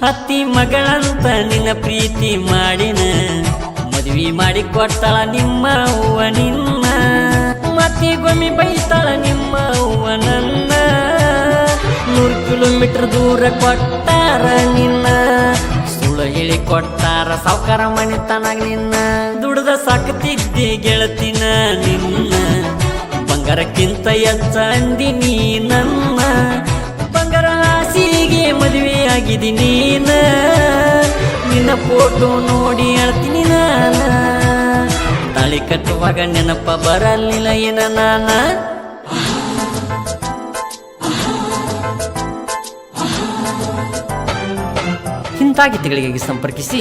ಅತ್ತಿ ಮಗಳಂತ ನಿನ್ನ ಪ್ರೀತಿ ಮಾಡಿನ ಮದ್ವಿ ಮಾಡಿ ಕೊಡ್ತಾಳ ನಿಮ್ಮ ಅವ್ವ ನಿನ್ನ ಮತ್ತಿಗೊಮ್ಮೆ ಬೈತಾಳ ನಿಮ್ಮ ಅವ್ವ ನನ್ನ 100 ಕಿಲೋಮೀಟರ್ ದೂರ ಕೊಟ್ಟಾರ ನಿನ್ನ ಸುಳ್ಳು ಹೇಳಿ ಕೊಟ್ಟಾರ ಸಾವ್ಕಾರ ಮನೆತನಾಗ ನಿನ್ನ ದುಡ್ದ ಸಾಕತಿದ್ದೆ ಗೆಳತಿನ ನಿನ್ನ ಬಂಗಾರಕ್ಕಿಂತ ಹೆಚ್ಚ ಅಂದಿ ನೀ ನನ್ನ ಬಂಗಾರ ಆಸೆಗೆ ಮದುವೆ ಆಗಿದಿ ನೀನ ನಿನ್ನ ಫೋಟೋ ನೋಡಿ ಹೇಳ್ತೀನಿ ನಾನ ತಾಳಿ ಕಟ್ಟುವಾಗ ನೆನಪ ಬರಲಿಲ್ಲ ಏನ ನಾನ ಇಂಥ ಗೀತೆಗಳಿಗಾಗಿ ಸಂಪರ್ಕಿಸಿ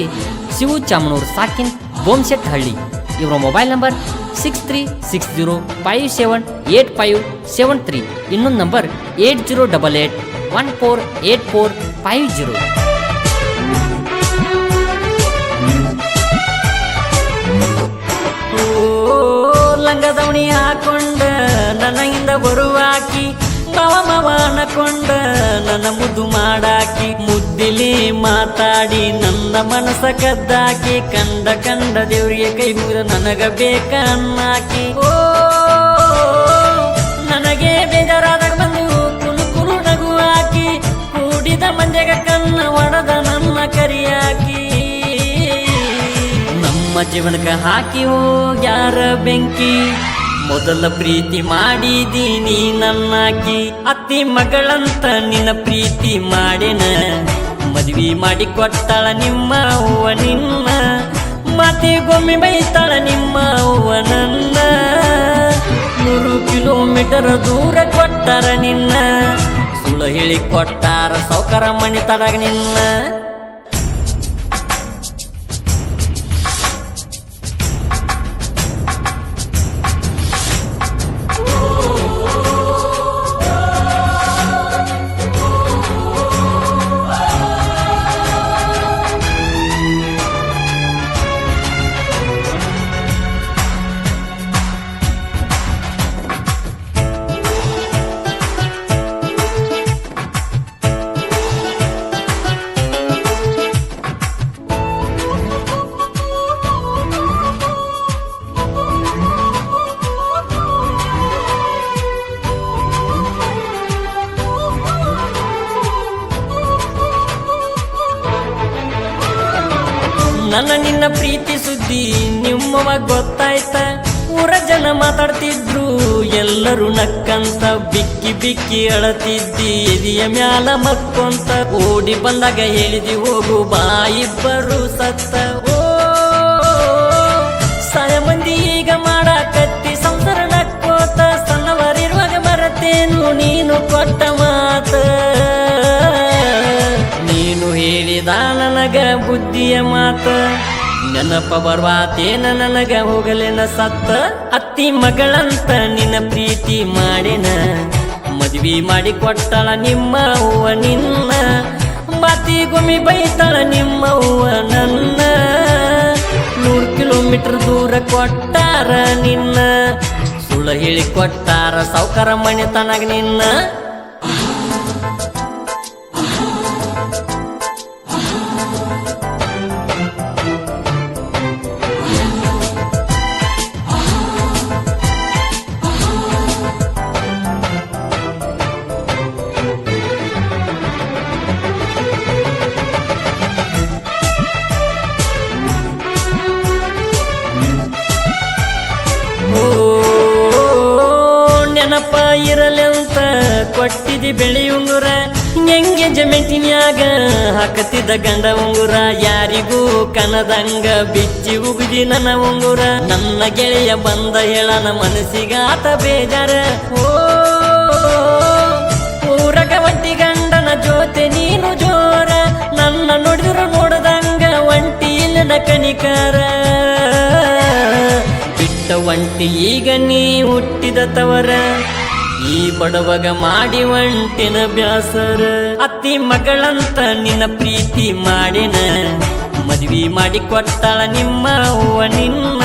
ಶಿವು ಚಾಮನೂರು ಸಾಕಿನ್ ಬೋಮ್ಶೆಟ್ ಹಳ್ಳಿ ಇವರ ಮೊಬೈಲ್ ನಂಬರ್ 6360578573 ಇನ್ನೊಂದು ನಂಬರ್ 8088148450. ಲಂಗದವಣಿ ಹಾಕೊಂಡ ನನ್ನ ಹಿಂದ ಬರುವಾಕಿ ಮವ ಅನಕೊಂಡ ನನ್ನ ಮುದ್ದು ಮಾಡಾಕಿ ಮುದ್ದಿಲಿ ಮಾತಾಡಿ ನನ್ನ ಮನಸ ಕದ್ದಾಕಿ ಕಂಡ ದೇವ್ರಿಗೆ ಕೈ ಮುಗಿದ ನನಗ ಬೇಕ ಅನ್ನಾಕಿ ಓ ನನಗೆ ಬೇಜಾರಾದಾಗ ಬಂದು ಕುಲು ನಗು ಹಾಕಿ ಕೂಡಿದ ಮಂದ್ಯಾಗ ಕಣ್ಣ ಒಡದ ನನ್ನ ಕರಿಯಾಕಿ ನಮ್ಮ ಜೀವನಕ್ಕೆ ಹಾಕಿ ಹೋಗ್ಯಾರ ಬೆಂಕಿ ಮೊದಲ ಪ್ರೀತಿ ಮಾಡಿದೀನಿ ನನ್ನಾಕಿ ಅತ್ತಿ ಮಗಳಂತ ನಿನ್ನ ಪ್ರೀತಿ ಮಾಡೇನ ಮದ್ವಿ ಮಾಡಿ ಕೊಟ್ಟಾಳ ನಿಮ್ಮ ಅವ್ವ ನಿನ್ನ ಮತ್ತಿಗೊಮ್ಮೆ ಬೈತಾಳ ನಿಮ್ಮ ಅವ್ವ ನನ್ನ 100 ಕಿಲೋಮೀಟರ್ ದೂರ ಕೊಟ್ಟಾರ ನಿನ್ನ ಸುಳ್ಳು ಹೇಳಿ ಕೊಟ್ಟಾರ ಸಾವ್ಕಾರ ಮನೆತನಾಗ ನಿನ್ನ ನನ್ನ ನಿನ್ನ ಪ್ರೀತಿ ಸುದ್ದಿ ನಿಮ್ಮವ ಗೊತ್ತಾಯ್ತ ಊರ ಜನ ಮಾತಾಡ್ತಿದ್ರು ಎಲ್ಲರೂ ನಕ್ಕಂತ ಬಿಕ್ಕಿ ಅಳತಿದ್ದಿ ಎದಿಯ ಮ್ಯಾಲ ಮಕ್ಕೊಂತ ಓಡಿ ಬಂದಾಗ ಹೇಳಿದಿ ಹೋಗು ಬಾ ಇಬ್ಬರು ಸತ್ತ ಓ ಸಾಯ ಮಂದಿ ಈಗ ಮಾಡಾಕತ್ತಿ ಸಂಸಾರ ನಕ್ಕೋತ ಸಣ್ಣವರಿರುವಾಗ ಮರತೇನು ನೀನು ಕೊಟ್ಟ ಮಾತ ನೀನು ಹೇಳಿದ ನನಗ ಬುದ್ಧಿಯ ಮಾತ ನೆನಪ ಬರ್ವಾತೇನ ನನಗ ಹೋಗಲೇನ ಸತ್ತ ಅತ್ತಿ ಮಗಳಂತ ನಿನ್ನ ಪ್ರೀತಿ ಮಾಡೇನ ಮದ್ವಿ ಮಾಡಿ ಕೊಟ್ಟಾಳ ನಿಮ್ಮ ಅವ್ವ ನಿನ್ನ ಮತ್ತಿಗೊಮ್ಮೆ ಬೈತಾಳ ನಿಮ್ಮ ಅವ್ವ ನನ್ನ 100 ಕಿಲೋಮೀಟರ್ ದೂರ ಕೊಟ್ಟಾರ ನಿನ್ನ ಸುಳ್ಳು ಹೇಳಿ ಕೊಟ್ಟಾರ ಸಾವ್ಕಾರ ಮನೆತನಾಗ ನಿನ್ನ ನೆನಪ ಇರಲೆಂತ ಕೊಟ್ಟಿದಿ ಬೆಳಿ ಉಂಗುರ ಹೆಂಗೆ ಜಮೆಟಿನ್ಯಾಗ ಹಾಕತಿದ್ದ ಗಂಡ ಉಂಗುರ ಯಾರಿಗೂ ಕನದಂಗ ಬಿಚ್ಚಿ ಉಗುದಿ ನನ್ನ ಉಂಗುರ ನನ್ನ ಗೆಳೆಯ ಬಂದ ಹೇಳನ ಮನಸ್ಸಿಗಾತ ಬೇಜಾರ ಓ ಊರಗ ಒಂಟಿ ಗಂಡನ ಜೊತೆ ನೀನು ಜೋರ ನನ್ನ ನೋಡಿದ್ರು ನೋಡದಂಗ ಒಂಟಿ ಇಲ್ಲದ ಕನಿಕಾರ ಬಿಟ್ಟ ಒಂಟಿ ಈಗ ನೀ ಹುಟ್ಟಿದ ತವರ ಈ ಬಡವಗ ಮಾಡಿ ಒಂಟಿನ ಬ್ಯಾಸರ ಅತ್ತಿ ಮಗಳಂತ ನಿನ್ನ ಪ್ರೀತಿ ಮಾಡೇನ ಮದ್ವಿ ಮಾಡಿ ಕೊಟ್ಟಾಳ ನಿಮ್ಮ ಅವ್ವ ನಿನ್ನ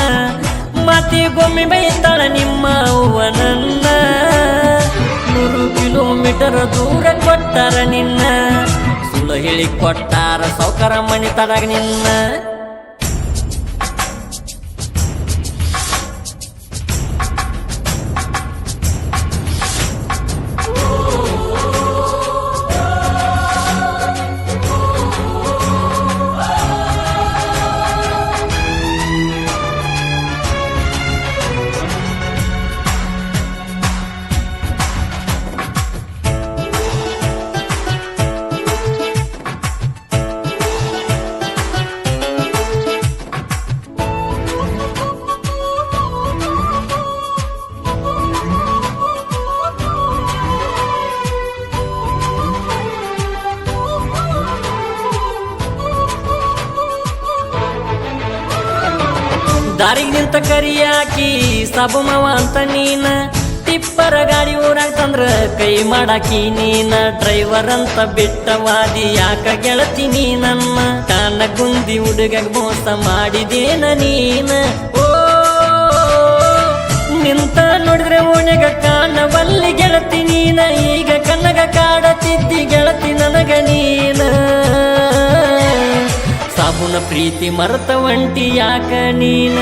ಮತ್ತಿಗೊಮ್ಮೆ ಬೈತಾಳ ನಿಮ್ಮ ಅವ್ವ ನನ್ನ 100 ಕಿಲೋಮೀಟರ್ ದೂರ ಕೊಟ್ಟಾರ ನಿನ್ನ ಸುಳ್ಳು ಹೇಳಿ ಕೊಟ್ಟಾರ ಕೊಟ್ಟಾರ ಸೌಕರ ಮನೆ ತಡಗ ನಿನ್ನ ದಾರಿಗೆ ನಿಂತ ಕರಿಯಾಕಿ ಸಬುಮವ ಅಂತ ನೀನ ಟಿಪ್ಪರ ಗಾಡಿ ಊರಾಗ ತಂದ್ರ ಕೈ ಮಾಡಾಕಿ ನೀನ ಡ್ರೈವರ್ ಅಂತ ಬಿಟ್ಟವಾದಿ ಯಾಕ ಗೆಳತಿ ನೀ ನನ್ನ ಕಾನ ಗುಂದಿ ಹುಡುಗ ಮೋಸ ಮಾಡಿದೇನ ನೀನ ಓ ನಿಂತ ನೋಡಿದ್ರೆ ಓಣ್ಯಾಗ ಕಾಣವಲ್ಲಿ ಗೆಳತಿ ನೀನ ಈಗ ಕನ್ನಗ ಕಾಡತಿದ್ದಿ ಗೆಳತಿ ನನಗ ನೀನ ಸಾಬುನ ಪ್ರೀತಿ ಮರೆತ ಒಂಟಿ ಯಾಕ ನೀನ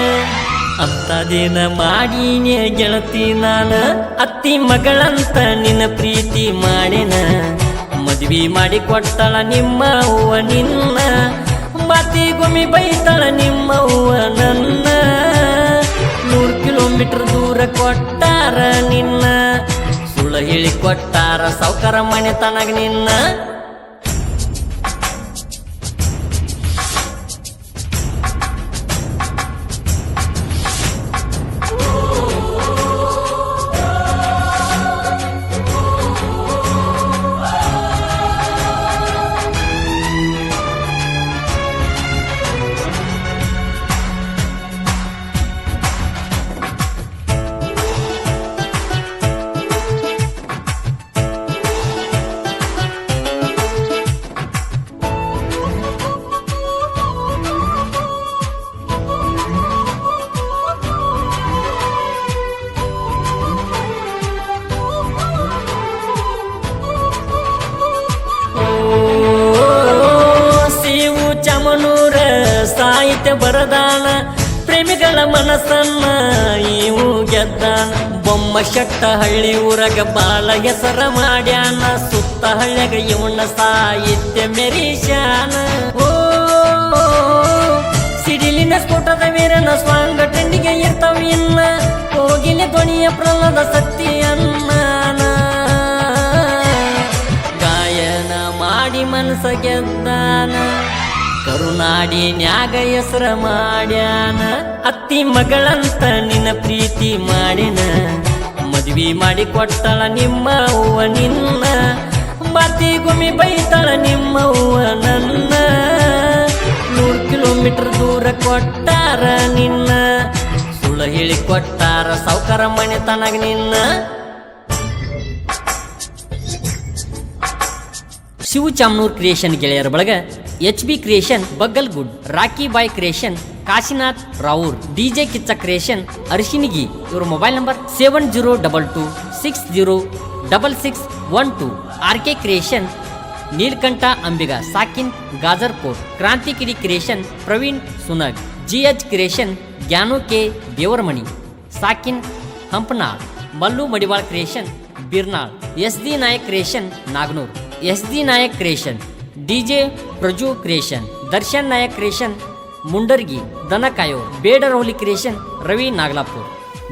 ಅಂತದೇನ ಮಾಡೀನಿ ಗೆಳತಿ ನಾನ ಅತ್ತಿ ಮಗಳಂತ ನಿನ್ನ ಪ್ರೀತಿ ಮಾಡೇನ ಮದ್ವಿ ಮಾಡಿ ಕೊಟ್ಟಳ ನಿಮ್ಮ ಅವ್ವ ನಿನ್ನ ಮಾತಿಗೊಮ್ಮೆ ಬೈತಳ ನಿಮ್ಮ ಅವ್ವ ನನ್ನ 100 ಕಿಲೋಮೀಟರ್ ದೂರ ಕೊಟ್ಟಾರ ನಿನ್ನ ಸುಳ್ಳು ಹೇಳಿ ಕೊಟ್ಟಾರ ಸೌಕರ ಮನೆ ತನಗ ನಿನ್ನ ಸಾಹಿತ್ಯ ಬರದಾನ ಪ್ರೇಮಿಗಳ ಮನಸ್ಸನ್ನ ಇವು ಗೆದ್ದಾನ ಬೊಮ್ಮ ಶೆಟ್ಟ ಹಳ್ಳಿ ಊರಾಗ ಬಾಳ ಹೆಸರ ಮಾಡ್ಯಾನ ಸುತ್ತ ಹಳ್ಳಿಯಾಗ ಇವನ ಸಾಹಿತ್ಯ ಮೆರೀಶಾನ ಓ ಸಿಡಿಲಿನ ಸ್ಫೋಟದ ವೀರನ ಸ್ವಾಂಗ ಟೆಂಡಿಗೆ ಇರ್ತಾವ ಇನ್ನ ಹೋಗಿನ ಧ್ವನಿಯ ಪ್ರಹ್ಲಾದ ಸತ್ಯನ್ನ ಗಾಯನ ಮಾಡಿ ಮನಸ ಗೆದ್ದಾನ ಕರುನಾಡಿ ನ್ಯಾಗ ಹೆಸರ ಮಾಡ್ಯಾನ ಅತ್ತಿ ಮಗಳಂತ ನಿನ್ನ ಪ್ರೀತಿ ಮಾಡಿನ ಮದ್ವಿ ಮಾಡಿ ಕೊಟ್ಟಳ ನಿಮ್ಮ ಅವ್ವ ನಿನ್ನ ಮಾತಿಗೊಮ್ಮೆ ಬೈತಳ ನಿಮ್ಮ ಅವ್ವ ನನ್ನ 100 ಕಿಲೋಮೀಟರ್ ದೂರ ಕೊಟ್ಟಾರ ನಿನ್ನ ಸುಳ್ಳು ಹೇಳಿ ಕೊಟ್ಟಾರ ಸೌಕರ ಮನೆ ತನಗ ನಿನ್ನ ಶಿವ ಚಾಮನೂರ್ ಕ್ರಿಯೇಷನ್ ಗೆಳೆಯರ ಬಳಗ HB creation Bagalgud Rocky boy creation Kashinath Ravoor DJ Kiccha creation ಅರ್ಶಿನಿಗಿ ಇವರ mobile number 7022606612 RK creation Neelakanta Ambiga ಸಾಕಿನ್ ಗಾಜರ್ಕೋಟ್ ಕ್ರಾಂತಿಕಿರಿ creation Praveen Sunag GH creation Jnanu K Devaramani ಸಾಕಿನ್ Hampanal Mallu Madiwal creation Birnal SD Nayak creation Nagnur SD Nayak creation DJ Praju creation Darshan Nayak creation Mundargi ದನಕಾಯೋ ಬೇಡರೌಲಿ ಕ್ರಿಯೇಷನ್ ರವಿ ನಾಗಲಾಪುರ್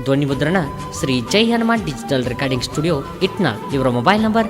ಧ್ವನಿ ಮುದ್ರಣ Shri Jai Hanuman digital recording studio Itnal ಇವರ ಮೊಬೈಲ್ ನಂಬರ್